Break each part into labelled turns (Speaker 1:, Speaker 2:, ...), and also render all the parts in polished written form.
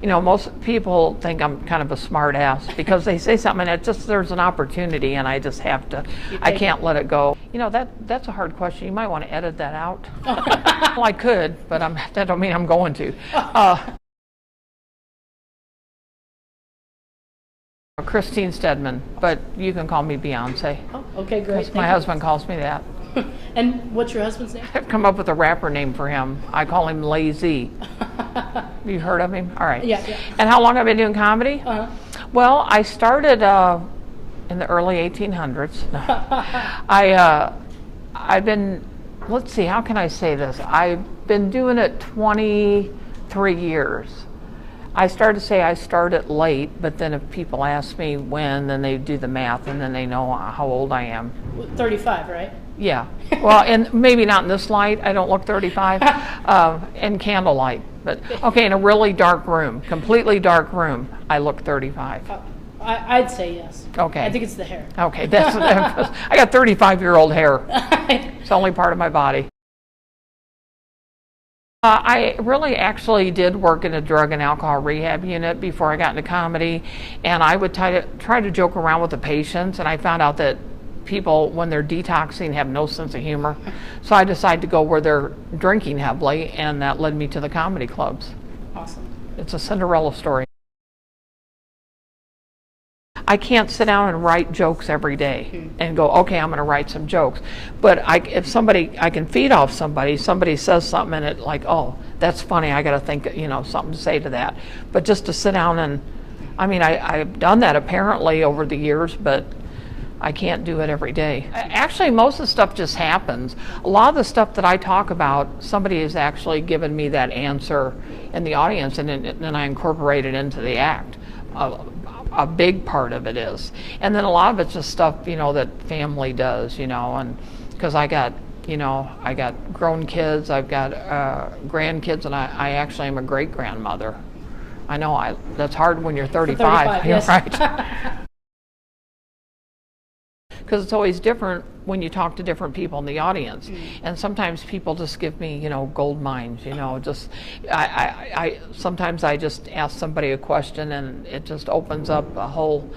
Speaker 1: most people think I'm kind of a smart ass because they say something and there's an opportunity and I just have to, I can't let it go. That's a hard question. You might want to edit that out. Well, I could, but that don't mean I'm going to. Christine Stedman, but you can call me Beyonce.
Speaker 2: Oh, okay, great.
Speaker 1: My husband calls me that.
Speaker 2: And what's your husband's name?
Speaker 1: I've come up with a rapper name for him. I call him Lazy. You heard of him? All right.
Speaker 2: Yeah.
Speaker 1: And how long have I been doing comedy?
Speaker 2: Uh-huh.
Speaker 1: Well, I started in the early 1800s. I've been, let's see, how can I say this? I've been doing it 23 years. I started late, but then if people ask me when, then they do the math and then they know how old I am.
Speaker 2: 35, right?
Speaker 1: Yeah. Well, and maybe not in this light. I don't look 35. In candlelight. But, okay, in a really dark room, completely dark room, I look 35.
Speaker 2: I'd say yes.
Speaker 1: Okay.
Speaker 2: I think it's the hair.
Speaker 1: Okay. I got 35-year-old hair. It's the only part of my body. I really actually did work in a drug and alcohol rehab unit before I got into comedy, and I would try to joke around with the patients, and I found out that people, when they're detoxing, have no sense of humor. So I decided to go where they're drinking heavily, and that led me to the comedy clubs.
Speaker 2: Awesome.
Speaker 1: It's a Cinderella story. I can't sit down and write jokes every day and go, okay, I'm going to write some jokes. But if I can feed off somebody says something and it like, oh, that's funny, I got to think, something to say to that. But just to sit down and, I've done that apparently over the years, but I can't do it every day. Actually, most of the stuff just happens. A lot of the stuff that I talk about, somebody has actually given me that answer in the audience, and then I incorporate it into the act. A big part of it is. And then a lot of it's just stuff, that family does, and because I got grown kids, I've got grandkids, and I actually am a great-grandmother. I know that's hard when you're 35.
Speaker 2: Yes.
Speaker 1: Right. Because it's always different when you talk to different people in the audience, and sometimes people just give me, gold mines. Just sometimes I just ask somebody a question, and it just opens up a whole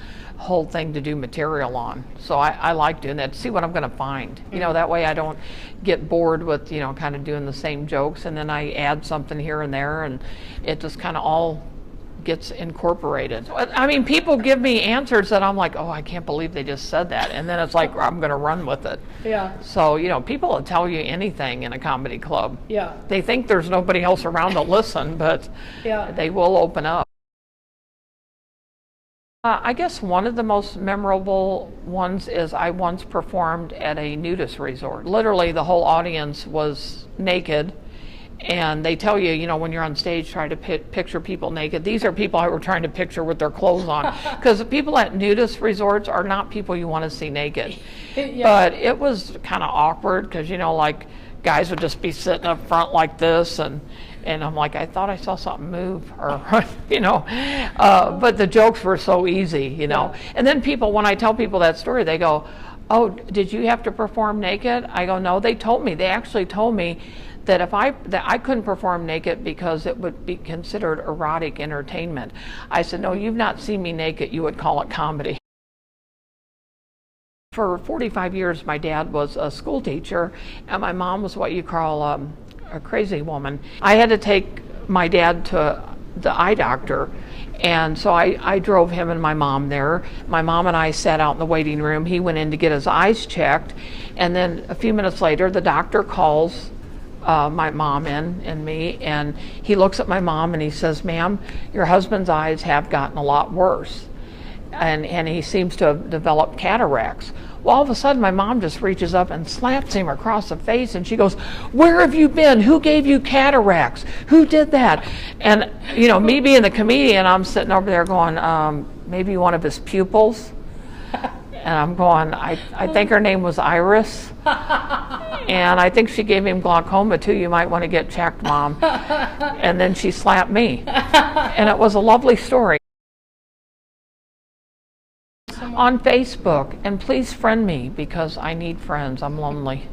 Speaker 1: thing to do material on. So I like doing that to see what I'm going to find. That way I don't get bored with kind of doing the same jokes, and then I add something here and there, and it just kind of all gets incorporated. People give me answers that I'm like, oh, I can't believe they just said that, and then it's like I'm going to run with it.
Speaker 2: Yeah.
Speaker 1: So people will tell you anything in a comedy club.
Speaker 2: Yeah.
Speaker 1: They think there's nobody else around to listen, but
Speaker 2: yeah,
Speaker 1: they will open up. I guess one of the most memorable ones is I once performed at a nudist resort. Literally, the whole audience was naked. And they tell you, when you're on stage, try to picture people naked. These are people I were trying to picture with their clothes on. Because people at nudist resorts are not people you want to see naked. Yeah. But it was kind of awkward because, guys would just be sitting up front like this. And I'm like, I thought I saw something move. But the jokes were so easy,
Speaker 2: Yeah.
Speaker 1: And then when I tell people that story, they go, oh, did you have to perform naked? I go, no, they actually told me that I couldn't perform naked because it would be considered erotic entertainment. I said, no, you've not seen me naked, you would call it comedy. For 45 years, my dad was a school teacher, and my mom was what you call a crazy woman. I had to take my dad to the eye doctor, and so I drove him and my mom there. My mom and I sat out in the waiting room. He went in to get his eyes checked, and then a few minutes later, the doctor calls my mom and me, and he looks at my mom and he says, ma'am, your husband's eyes have gotten a lot worse, and he seems to have developed cataracts. Well, all of a sudden my mom just reaches up and slaps him across the face, and she goes, where have you been? Who gave you cataracts? Who did that? And me being the comedian, I'm sitting over there going, maybe one of his pupils. And I'm going, I think her name was Iris. And I think she gave him glaucoma too. You might want to get checked, Mom. And then she slapped me. And it was a lovely story. On Facebook. And please friend me because I need friends. I'm lonely.